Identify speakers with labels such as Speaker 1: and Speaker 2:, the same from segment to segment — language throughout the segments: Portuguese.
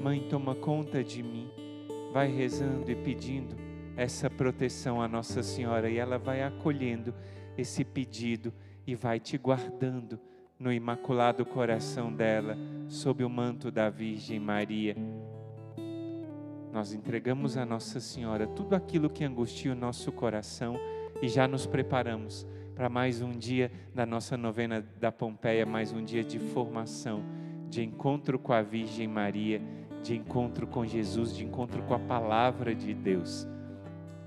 Speaker 1: Mãe, toma conta de mim. Vai rezando e pedindo essa proteção à Nossa Senhora, e ela vai acolhendo esse pedido e vai te guardando no imaculado coração dela, sob o manto da Virgem Maria. Nós entregamos a Nossa Senhora tudo aquilo que angustia o nosso coração e já nos preparamos para mais um dia da nossa novena da Pompeia, mais um dia de formação, de encontro com a Virgem Maria, de encontro com Jesus, de encontro com a Palavra de Deus.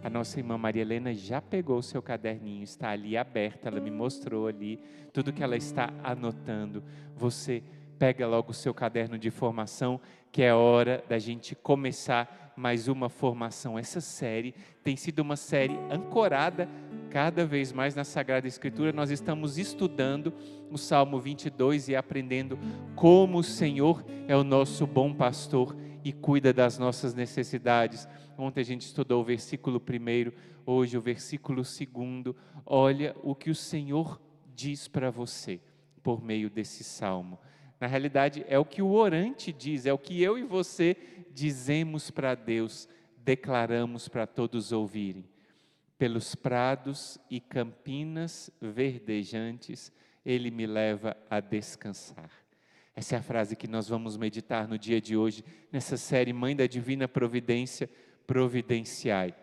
Speaker 1: A nossa irmã Maria Helena já pegou o seu caderninho, está ali aberto, ela me mostrou ali tudo que ela está anotando. Você pega logo o seu caderno de formação, que é hora da gente começar mais uma formação. Essa série tem sido uma série ancorada cada vez mais na Sagrada Escritura. Nós estamos estudando o Salmo 22 e aprendendo como o Senhor é o nosso bom pastor e cuida das nossas necessidades. Ontem a gente estudou o versículo 1, hoje o versículo 2. Olha o que o Senhor diz para você por meio desse salmo. Na realidade, é o que o orante diz, é o que eu e você dizemos para Deus, declaramos para todos ouvirem. Pelos prados e campinas verdejantes, Ele me leva a descansar. Essa é a frase que nós vamos meditar no dia de hoje, nessa série Mãe da Divina Providência, providenciai.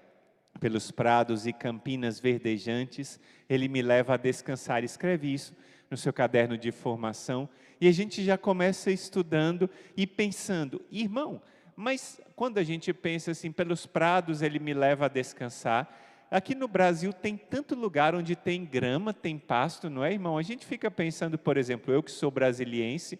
Speaker 1: Pelos prados e campinas verdejantes, Ele me leva a descansar. Escreve isso no seu caderno de formação. E a gente já começa estudando e pensando, irmão, mas quando a gente pensa assim, pelos prados Ele me leva a descansar, aqui no Brasil tem tanto lugar onde tem grama, tem pasto, não é, irmão? A gente fica pensando, por exemplo, eu que sou brasiliense,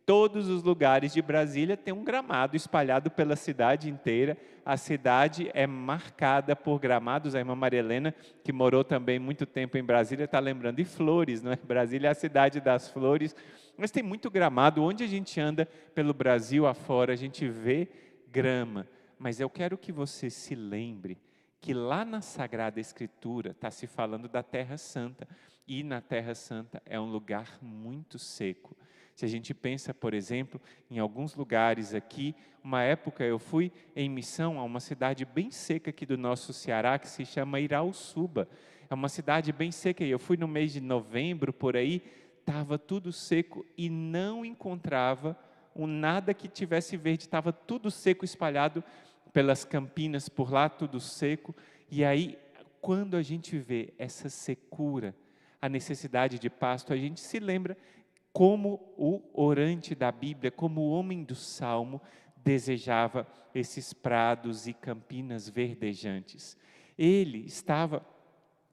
Speaker 1: todos os lugares de Brasília tem um gramado espalhado pela cidade inteira. A cidade é marcada por gramados. A irmã Maria Helena, que morou também muito tempo em Brasília, está lembrando. E flores, não é? Brasília é a cidade das flores. Mas tem muito gramado. Onde a gente anda pelo Brasil afora, a gente vê grama. Mas eu quero que você se lembre que lá na Sagrada Escritura está se falando da Terra Santa. E na Terra Santa é um lugar muito seco. Se a gente pensa, por exemplo, em alguns lugares aqui, uma época eu fui em missão a uma cidade bem seca aqui do nosso Ceará, que se chama Irauçuba. É uma cidade bem seca, e eu fui no mês de novembro, por aí, estava tudo seco e não encontrava nada que tivesse verde, estava tudo seco, espalhado pelas campinas por lá, tudo seco. E aí, quando a gente vê essa secura, a necessidade de pasto, a gente se lembra como o orante da Bíblia, como o homem do Salmo, desejava esses prados e campinas verdejantes. Ele estava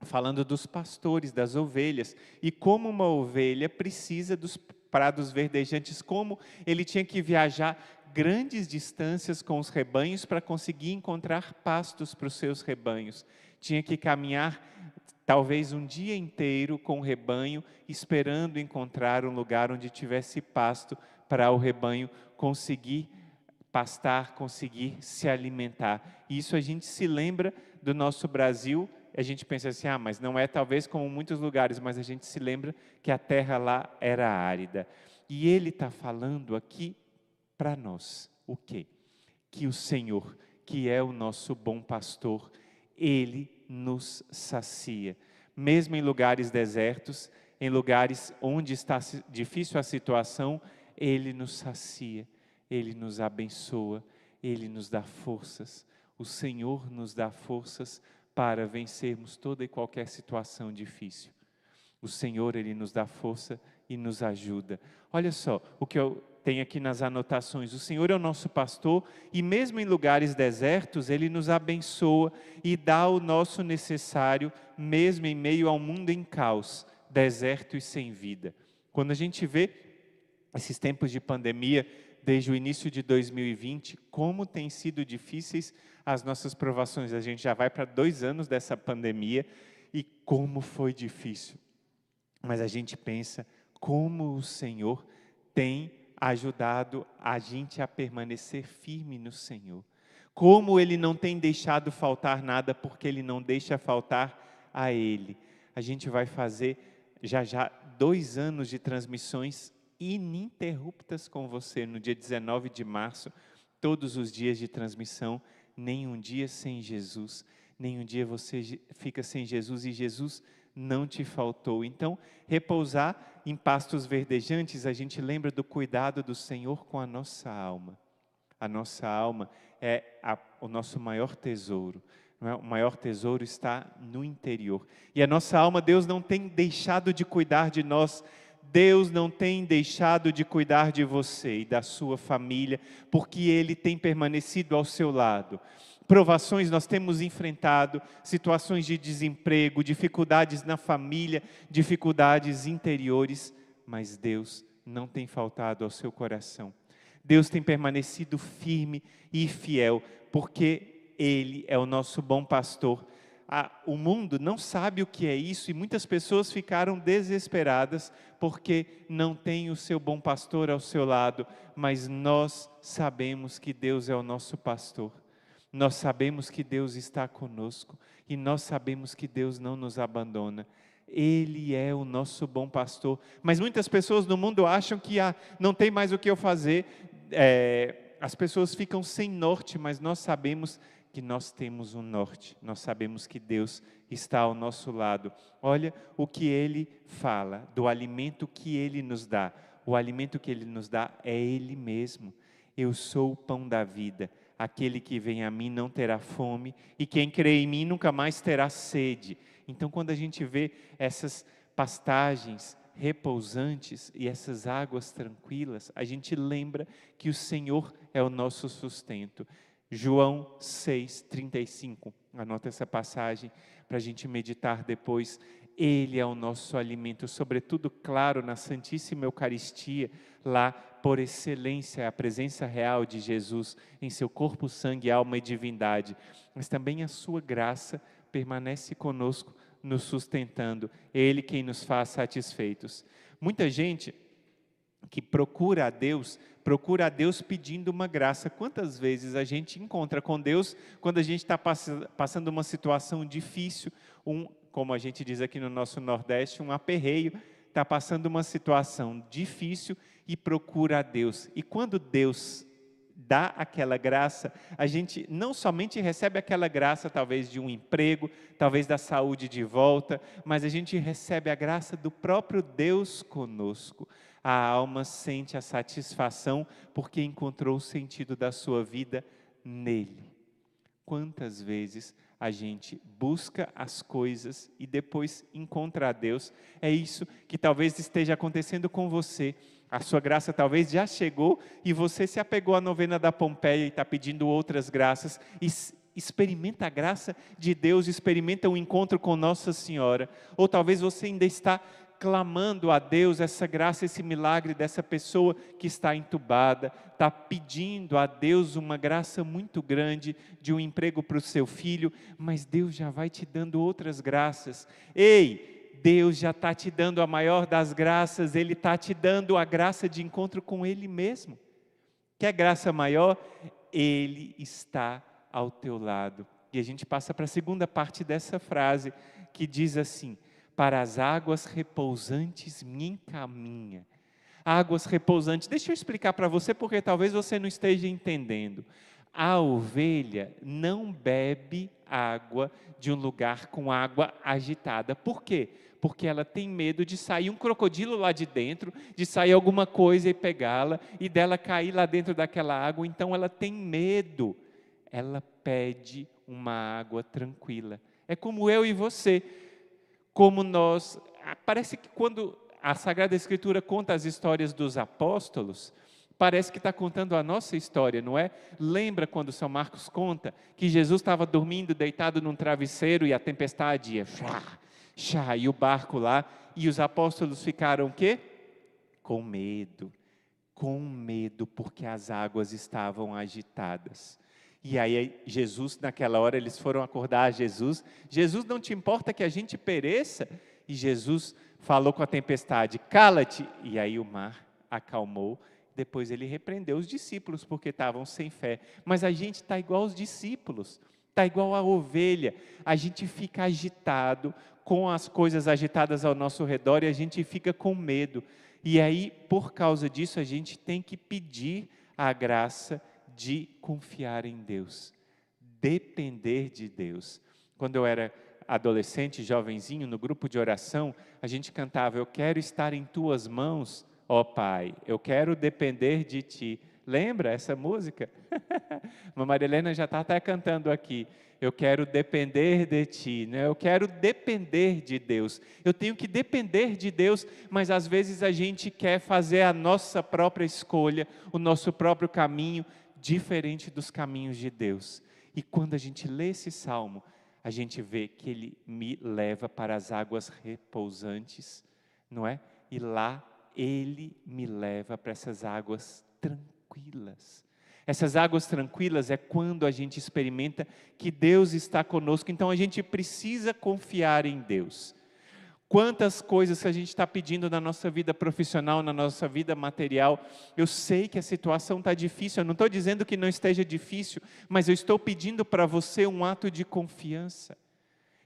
Speaker 1: falando dos pastores, das ovelhas, e como uma ovelha precisa dos prados verdejantes, como ele tinha que viajar grandes distâncias com os rebanhos para conseguir encontrar pastos para os seus rebanhos. Tinha que caminhar talvez um dia inteiro com o rebanho, esperando encontrar um lugar onde tivesse pasto para o rebanho conseguir pastar, conseguir se alimentar. E isso a gente se lembra do nosso Brasil. A gente pensa assim, mas não é talvez como muitos lugares, mas a gente se lembra que a terra lá era árida. E ele está falando aqui para nós, o quê? Que o Senhor, que é o nosso bom pastor, Ele nos sacia. Mesmo em lugares desertos, em lugares onde está difícil a situação, Ele nos sacia, Ele nos abençoa, Ele nos dá forças. O Senhor nos dá forças para vencermos toda e qualquer situação difícil. O Senhor, Ele nos dá força e nos ajuda. Olha só o que eu tenho aqui nas anotações. O Senhor é o nosso pastor e mesmo em lugares desertos, Ele nos abençoa e dá o nosso necessário, mesmo em meio ao mundo em caos, deserto e sem vida. Quando a gente vê esses tempos de pandemia, desde o início de 2020, como têm sido difíceis as nossas provações. A gente já vai para 2 anos dessa pandemia e como foi difícil. Mas a gente pensa como o Senhor tem ajudado a gente a permanecer firme no Senhor. Como Ele não tem deixado faltar nada, porque Ele não deixa faltar a Ele. A gente vai fazer já 2 anos de transmissões ininterruptas com você. No dia 19 de março, todos os dias de transmissão, nenhum dia sem Jesus, nenhum dia você fica sem Jesus e Jesus não te faltou. Então, repousar em pastos verdejantes, a gente lembra do cuidado do Senhor com a nossa alma. A nossa alma é o nosso maior tesouro. Não é? O maior tesouro está no interior. E a nossa alma, Deus não tem deixado de cuidar de nós. Deus não tem deixado de cuidar de você e da sua família, porque Ele tem permanecido ao seu lado. Provações nós temos enfrentado, situações de desemprego, dificuldades na família, dificuldades interiores, mas Deus não tem faltado ao seu coração. Deus tem permanecido firme e fiel, porque Ele é o nosso bom pastor. O mundo não sabe o que é isso e muitas pessoas ficaram desesperadas porque não tem o seu bom pastor ao seu lado, mas nós sabemos que Deus é o nosso pastor. Nós sabemos que Deus está conosco e nós sabemos que Deus não nos abandona. Ele é o nosso bom pastor. Mas muitas pessoas no mundo acham que não tem mais o que eu fazer. As pessoas ficam sem norte, mas nós sabemos que nós temos um norte. Nós sabemos que Deus está ao nosso lado. Olha o que Ele fala, do alimento que Ele nos dá. O alimento que Ele nos dá é Ele mesmo. Eu sou o pão da vida. Aquele que vem a mim não terá fome, e quem crê em mim nunca mais terá sede. Então, quando a gente vê essas pastagens repousantes e essas águas tranquilas, a gente lembra que o Senhor é o nosso sustento. João 6:35, anota essa passagem para a gente meditar depois. Ele é o nosso alimento, sobretudo, claro, na Santíssima Eucaristia, lá por excelência, a presença real de Jesus em seu corpo, sangue, alma e divindade. Mas também a sua graça permanece conosco, nos sustentando. Ele quem nos faz satisfeitos. Muita gente que procura a Deus pedindo uma graça. Quantas vezes a gente encontra com Deus quando a gente está passando uma situação difícil, como a gente diz aqui no nosso Nordeste, um aperreio, está passando uma situação difícil e procura a Deus. E quando Deus dá aquela graça, a gente não somente recebe aquela graça, talvez de um emprego, talvez da saúde de volta, mas a gente recebe a graça do próprio Deus conosco. A alma sente a satisfação porque encontrou o sentido da sua vida nele. Quantas vezes a gente busca as coisas e depois encontra a Deus? É isso que talvez esteja acontecendo com você. A sua graça talvez já chegou e você se apegou à novena da Pompeia e está pedindo outras graças. Experimenta a graça de Deus, experimenta um encontro com Nossa Senhora. Ou talvez você ainda está clamando a Deus essa graça, esse milagre dessa pessoa que está entubada, está pedindo a Deus uma graça muito grande de um emprego para o seu filho, mas Deus já vai te dando outras graças. Ei, Deus já está te dando a maior das graças, Ele está te dando a graça de encontro com Ele mesmo. Quer graça maior? Ele está ao teu lado. E a gente passa para a segunda parte dessa frase, que diz assim: para as águas repousantes me encaminha. Águas repousantes, deixa eu explicar para você, porque talvez você não esteja entendendo. A ovelha não bebe água de um lugar com água agitada. Por quê? Porque ela tem medo de sair um crocodilo lá de dentro, de sair alguma coisa e pegá-la, e dela cair lá dentro daquela água, então ela tem medo. Ela pede uma água tranquila. É como eu e você. Como nós, parece que quando a Sagrada Escritura conta as histórias dos apóstolos, parece que está contando a nossa história, não é? Lembra quando São Marcos conta que Jesus estava dormindo, deitado num travesseiro e a tempestade ia, e o barco lá, e os apóstolos ficaram o quê? Com medo, porque as águas estavam agitadas. E aí Jesus, naquela hora, eles foram acordar a Jesus. Jesus, não te importa que a gente pereça? E Jesus falou com a tempestade: cala-te. E aí o mar acalmou. Depois ele repreendeu os discípulos, porque estavam sem fé. Mas a gente está igual aos discípulos, está igual a ovelha. A gente fica agitado, com as coisas agitadas ao nosso redor, e a gente fica com medo. E aí, por causa disso, a gente tem que pedir a graça de confiar em Deus, depender de Deus. Quando eu era adolescente, jovenzinho, no grupo de oração, a gente cantava: eu quero estar em tuas mãos, ó Pai, eu quero depender de ti. Lembra essa música? A Maria Helena já está até cantando aqui. Eu quero depender de ti, né? Eu quero depender de Deus. Eu tenho que depender de Deus, mas às vezes a gente quer fazer a nossa própria escolha, o nosso próprio caminho, diferente dos caminhos de Deus. E quando a gente lê esse salmo, a gente vê que ele me leva para as águas repousantes, não é? E lá ele me leva para essas águas tranquilas. Essas águas tranquilas é quando a gente experimenta que Deus está conosco, então a gente precisa confiar em Deus. Quantas coisas que a gente está pedindo na nossa vida profissional, na nossa vida material. Eu sei que a situação está difícil, eu não estou dizendo que não esteja difícil, mas eu estou pedindo para você um ato de confiança.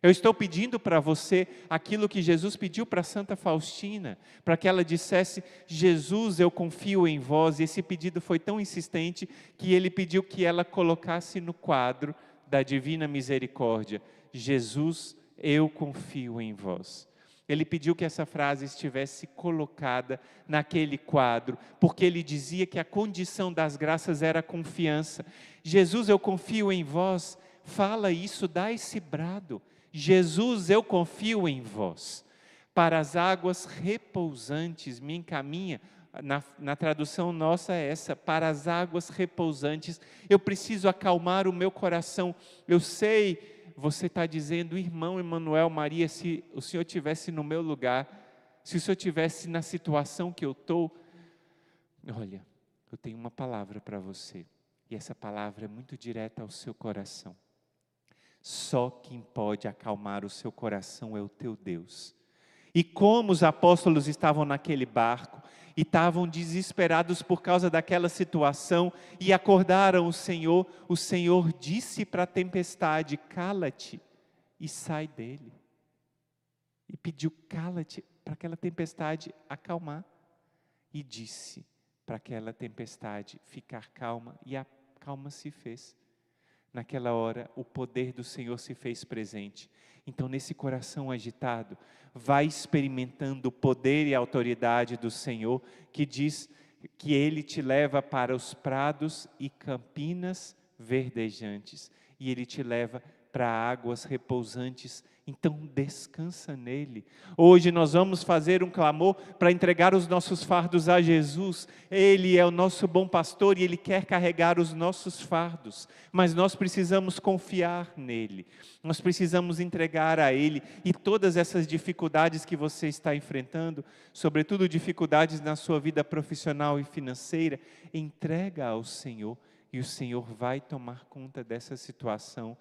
Speaker 1: Eu estou pedindo para você aquilo que Jesus pediu para Santa Faustina, para que ela dissesse: Jesus, eu confio em vós. E esse pedido foi tão insistente que ele pediu que ela colocasse no quadro da Divina Misericórdia: Jesus, eu confio em vós. Ele pediu que essa frase estivesse colocada naquele quadro, porque ele dizia que a condição das graças era a confiança. Jesus, eu confio em vós. Fala isso, dá esse brado. Jesus, eu confio em vós. Para as águas repousantes me encaminha. Na tradução nossa é essa: para as águas repousantes. Eu preciso acalmar o meu coração. Eu sei, você está dizendo: irmão Emanuel, Maria, se o Senhor estivesse no meu lugar, se o Senhor estivesse na situação que eu estou, olha, eu tenho uma palavra para você. E essa palavra é muito direta ao seu coração. Só quem pode acalmar o seu coração é o teu Deus. E como os apóstolos estavam naquele barco e estavam desesperados por causa daquela situação e acordaram o Senhor disse para a tempestade: cala-te e sai dele. E pediu: cala-te, para aquela tempestade acalmar. E disse para aquela tempestade ficar calma, e a calma se fez. Naquela hora, o poder do Senhor se fez presente. Então, nesse coração agitado, vai experimentando o poder e a autoridade do Senhor, que diz que Ele te leva para os prados e campinas verdejantes, e Ele te leva para águas repousantes. Então descansa nele. Hoje nós vamos fazer um clamor para entregar os nossos fardos a Jesus. Ele é o nosso bom pastor e Ele quer carregar os nossos fardos, mas nós precisamos confiar nele, nós precisamos entregar a Ele. E todas essas dificuldades que você está enfrentando, sobretudo dificuldades na sua vida profissional e financeira, entrega ao Senhor, e o Senhor vai tomar conta dessa situação.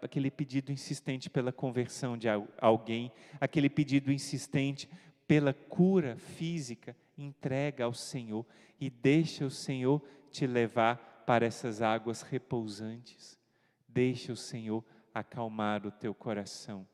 Speaker 1: Aquele pedido insistente pela conversão de alguém, aquele pedido insistente pela cura física, entrega ao Senhor e deixa o Senhor te levar para essas águas repousantes. Deixa o Senhor acalmar o teu coração.